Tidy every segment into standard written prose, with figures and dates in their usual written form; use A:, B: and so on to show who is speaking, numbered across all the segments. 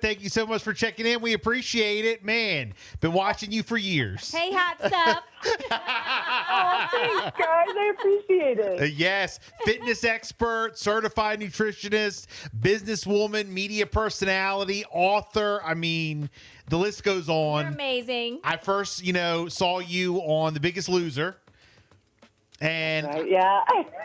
A: Thank you so much for checking in. We appreciate it. Man, been watching you for years.
B: Hey, hot stuff.
C: Oh, thanks, guys. I appreciate it.
A: Yes, fitness expert, certified nutritionist, businesswoman, media personality, author. I mean, the list goes on.
B: You're amazing.
A: I first, saw you on The Biggest Loser. And
C: Right, yeah.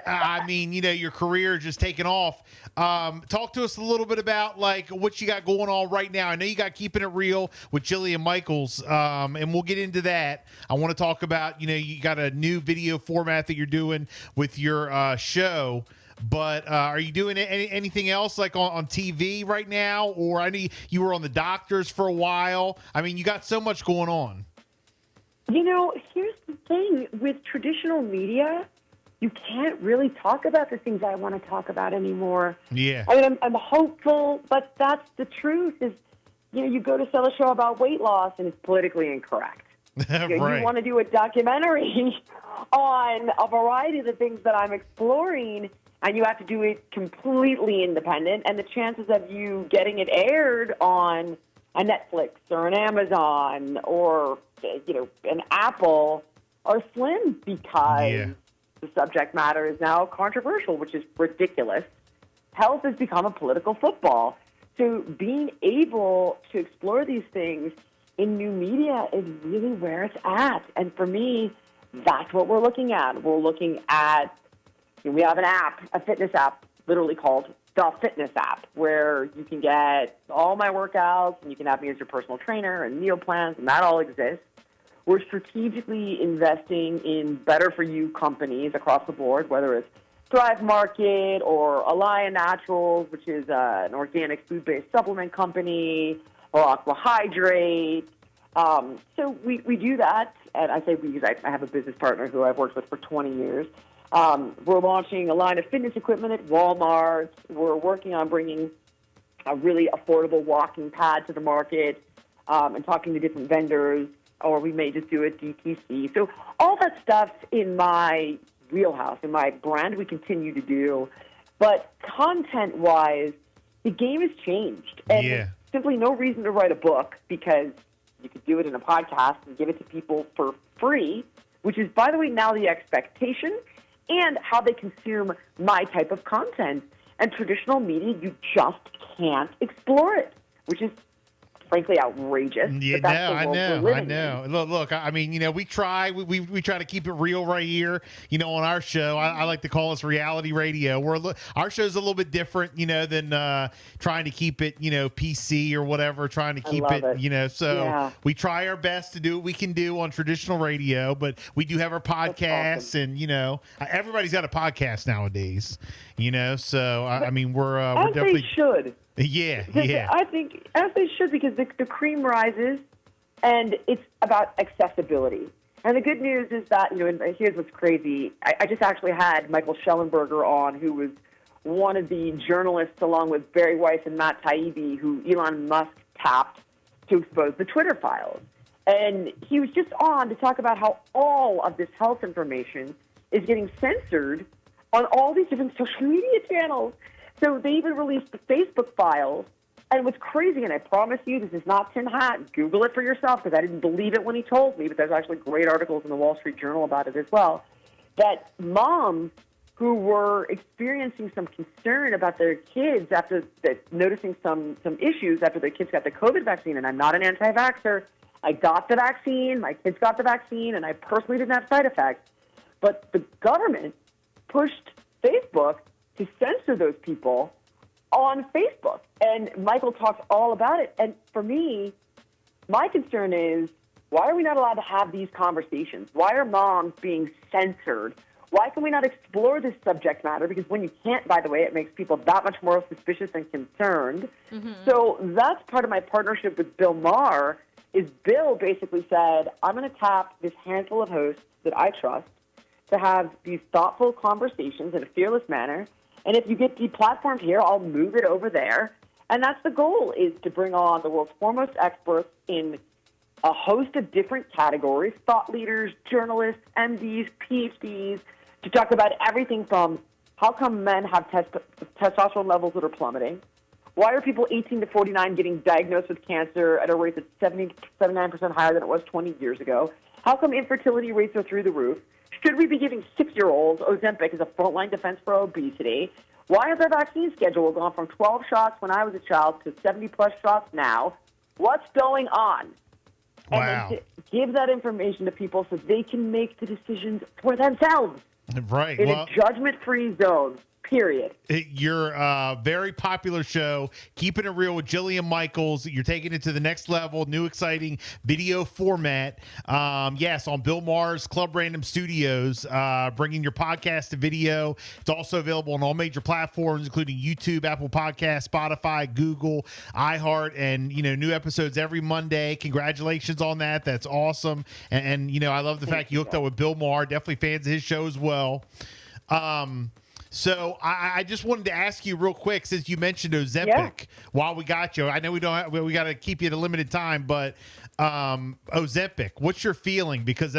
A: I mean, your career just taken off. Talk to us a little bit about like what you got going on right now. I know you got Keeping It Real with Jillian Michaels, and we'll get into that. I want to talk about, you got a new video format that you're doing with your show. But are you doing anything else like on TV right now? Or I know you were on The Doctors for a while. I mean, you got so much going on.
C: Here's the thing. With traditional media, you can't really talk about the things I want to talk about anymore.
A: Yeah.
C: I mean, I'm hopeful, but that's the truth is, you go to sell a show about weight loss and it's politically incorrect.
A: Right.
C: You want to do a documentary on a variety of the things that I'm exploring, and you have to do it completely independent, and the chances of you getting it aired on a Netflix or an Amazon or, an Apple are slim because the subject matter is now controversial, which is ridiculous. Health has become a political football. So being able to explore these things in new media is really where it's at. And for me, that's what we're looking at. We're looking at, we have an app, a fitness app, literally called the Fitness app, where you can get all my workouts and you can have me as your personal trainer and meal plans, and that all exists. We're strategically investing in better-for-you companies across the board, whether it's Thrive Market or Allia Naturals, which is an organic food-based supplement company, or Aqua Hydrate. So we do that, and I say we because I have a business partner who I've worked with for 20 years. We're launching a line of fitness equipment at Walmart. We're working on bringing a really affordable walking pad to the market and talking to different vendors, or we may just do a DTC. So all that stuff's in my wheelhouse, in my brand we continue to do. But content-wise, the game has changed. And there's simply no reason to write a book because you could do it in a podcast and give it to people for free, which is, by the way, now the expectation, and how they consume my type of content. And traditional media, you just can't explore it, which is frankly outrageous.
A: Yeah, I know. Look, I mean, we try to keep it real right here, on our show. I like to call us reality radio. Our show's a little bit different, than trying to keep it, PC or whatever, trying to keep it. So we try our best to do what we can do on traditional radio, but we do have our podcasts and, everybody's got a podcast nowadays, so I mean, we're definitely
C: they should.
A: Yeah.
C: I think as they should, because the cream rises, and it's about accessibility. And the good news is that, and here's what's crazy. I just actually had Michael Schellenberger on, who was one of the journalists, along with Barry Weiss and Matt Taibbi, who Elon Musk tapped to expose the Twitter files. And he was just on to talk about how all of this health information is getting censored on all these different social media channels. So they even released the Facebook files. And what's crazy, and I promise you this is not tin hat, Google it for yourself because I didn't believe it when he told me, but there's actually great articles in the Wall Street Journal about it as well, that moms who were experiencing some concern about their kids after noticing some issues after their kids got the COVID vaccine, and I'm not an anti-vaxxer. I got the vaccine, my kids got the vaccine, and I personally didn't have side effects. But the government pushed Facebook to censor those people on Facebook. And Michael talks all about it. And for me, my concern is, why are we not allowed to have these conversations? Why are moms being censored? Why can we not explore this subject matter? Because when you can't, by the way, it makes people that much more suspicious and concerned. Mm-hmm. So that's part of my partnership with Bill Maher, is Bill basically said, I'm going to tap this handful of hosts that I trust to have these thoughtful conversations in a fearless manner. And if you get deplatformed here, I'll move it over there. And that's the goal, is to bring on the world's foremost experts in a host of different categories, thought leaders, journalists, MDs, PhDs, to talk about everything from how come men have testosterone levels that are plummeting, Why are people 18 to 49 getting diagnosed with cancer at a rate that's 79% higher than it was 20 years ago? How come infertility rates are through the roof? Should we be giving 6-year-olds Ozempic as a frontline defense for obesity? Why has our vaccine schedule gone from 12 shots when I was a child to 70-plus shots now? What's going on?
A: Wow.
C: And then give that information to people so they can make the decisions for themselves.
A: Right.
C: In a judgment-free zone. Period.
A: Your very popular show, Keeping It Real with Jillian Michaels. You're taking it to the next level, new exciting video format. Yes, on Bill Maher's Club Random Studios, bringing your podcast to video. It's also available on all major platforms, including YouTube, Apple Podcasts, Spotify, Google, iHeart, and new episodes every Monday. Congratulations on that. That's awesome. And I love the fact you hooked up with Bill Maher. Definitely fans of his show as well. So I just wanted to ask you real quick, since you mentioned Ozempic, while we got you. I know we got to keep you at a limited time, but Ozempic, what's your feeling? Because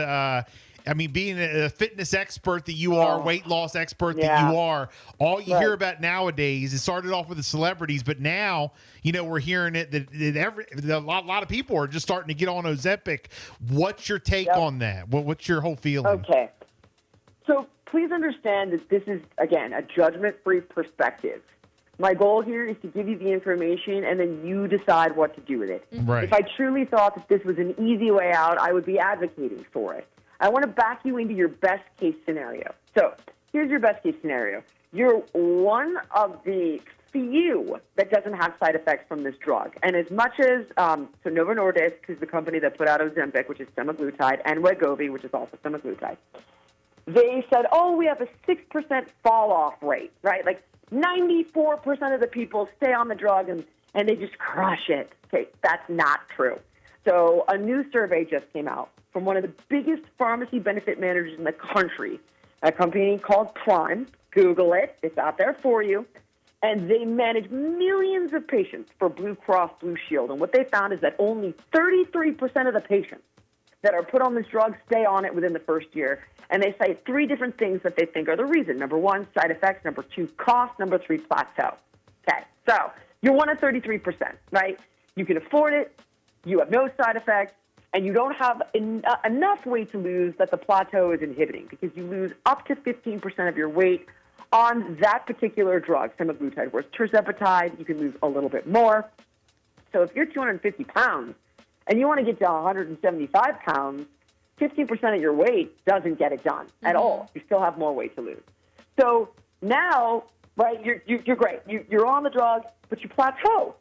A: being a fitness expert that you are, weight loss expert that you are, all you hear about nowadays, it started off with the celebrities, but now we're hearing it that a lot of people are just starting to get on Ozempic. What's your take on that? What's your whole feeling?
C: Okay, so please understand that this is, again, a judgment-free perspective. My goal here is to give you the information, and then you decide what to do with it.
A: Right.
C: If I truly thought that this was an easy way out, I would be advocating for it. I want to back you into your best-case scenario. So here's your best-case scenario. You're one of the few that doesn't have side effects from this drug. And as much as, so Novo Nordisk, who's the company that put out Ozempic, which is semaglutide, and Wegovy, which is also semaglutide, they said, we have a 6% fall-off rate, right? Like 94% of the people stay on the drug and they just crush it. Okay, that's not true. So a new survey just came out from one of the biggest pharmacy benefit managers in the country, a company called Prime. Google it. It's out there for you. And they manage millions of patients for Blue Cross Blue Shield. And what they found is that only 33% of the patients that are put on this drug stay on it within the first year. And they cite 3 different things that they think are the reason. Number 1, side effects. Number 2, cost. Number 3, plateau. Okay, so you're one of 33%, right? You can afford it, you have no side effects, and you don't have enough weight to lose that the plateau is inhibiting, because you lose up to 15% of your weight on that particular drug, semaglutide, whereas tirzepatide, you can lose a little bit more. So if you're 250 pounds and you want to get to 175 pounds, 15% of your weight doesn't get it done at all. You still have more weight to lose. So now, right, you're great. You're on the drug, but you plateau.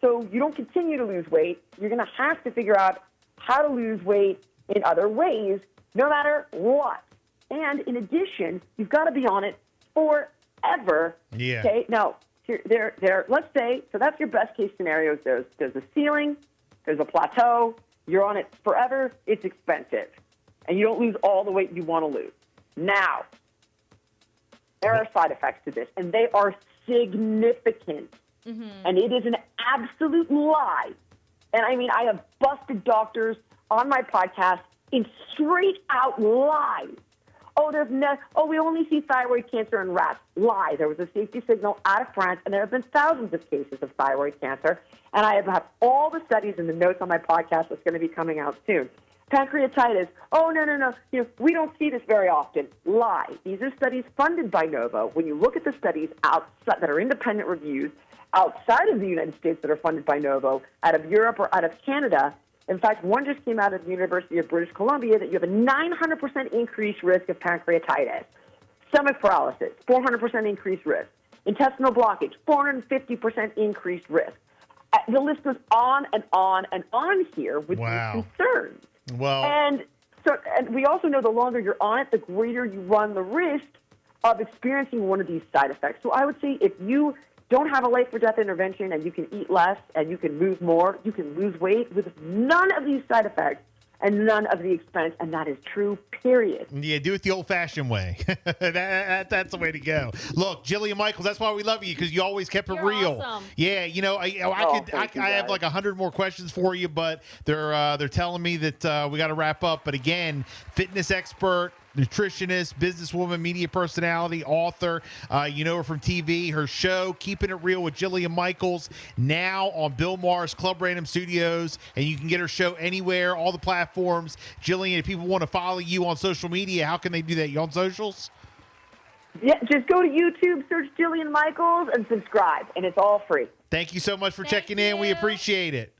C: So you don't continue to lose weight. You're going to have to figure out how to lose weight in other ways, no matter what. And in addition, you've got to be on it forever.
A: Yeah.
C: Okay. Now, let's say, so that's your best case scenario. There's a ceiling, there's a plateau. You're on it forever. It's expensive, and you don't lose all the weight you want to lose. Now, there are side effects to this, and they are significant. And it is an absolute lie. And I mean, I have busted doctors on my podcast in straight out lies. We only see thyroid cancer in rats. Lie. There was a safety signal out of France, and there have been thousands of cases of thyroid cancer. And I have all the studies and the notes on my podcast that's going to be coming out soon. Pancreatitis. No. We don't see this very often. Lie. These are studies funded by Novo. When you look at the studies outside that are independent reviews outside of the United States that are funded by Novo, out of Europe or out of Canada, in fact, one just came out of the University of British Columbia that you have a 900% increased risk of pancreatitis. Stomach paralysis, 400% increased risk. Intestinal blockage, 450% increased risk. The list goes on and on and on here with these concerns.
A: Well,
C: and we also know the longer you're on it, the greater you run the risk of experiencing one of these side effects. So I would say if you don't have a life-or-death intervention and you can eat less and you can move more, you can lose weight with none of these side effects and none of the expense, and that is true, period.
A: Yeah, do it the old-fashioned way. That's the way to go. Look, Jillian Michaels, that's why we love you, because you always kept it real.
B: Awesome.
A: Yeah, I have like 100 more questions for you, but they're telling me that we got to wrap up. But again, fitness expert, nutritionist, businesswoman, media personality, author. You know her from TV. Her show, Keeping It Real with Jillian Michaels, now on Bill Maher's Club Random Studios, and you can get her show anywhere, all the platforms. Jillian, if people want to follow you on social media, how can they do that? You on socials?
C: Yeah, just go to YouTube, search Jillian Michaels, and subscribe, and it's all free.
A: Thank you so much for checking in. We appreciate it.